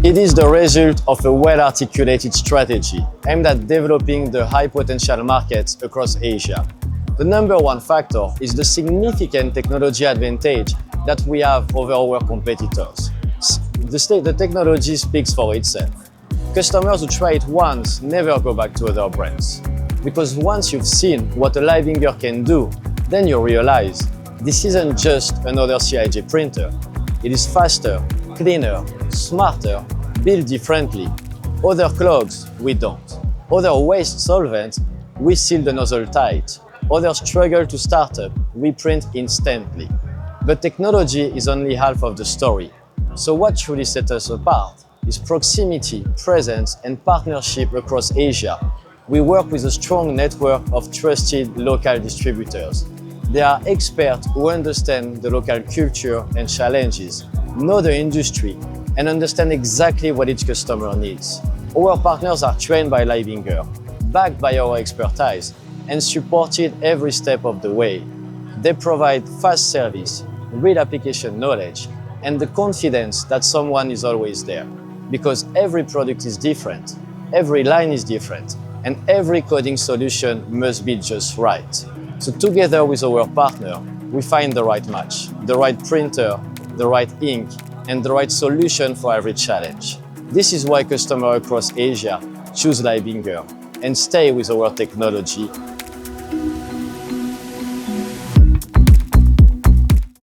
It is the result of a well-articulated strategy aimed at developing the high-potential markets across Asia. The number one factor is the significant technology advantage that we have over our competitors. The technology speaks for itself. Customers who try it once never go back to other brands. Because once you've seen what a Leibinger can do, then you realize this isn't just another CIJ printer. It is faster, cleaner, smarter, built differently. Other clogs, we don't. Other waste solvents, we seal the nozzle tight. Others struggle to start up, we print instantly. But technology is only half of the story. So what truly sets us apart is proximity, presence, and partnership across Asia. We work with a strong network of trusted local distributors. They are experts who understand the local culture and challenges, know the industry, and understand exactly what each customer needs. Our partners are trained by Leibinger, backed by our expertise, and supported every step of the way. They provide fast service, real application knowledge, and the confidence that someone is always there. Because every product is different, every line is different, and every coding solution must be just right. So together with our partner, we find the right match, the right printer, the right ink, and the right solution for every challenge. This is why customers across Asia choose Leibinger and stay with our technology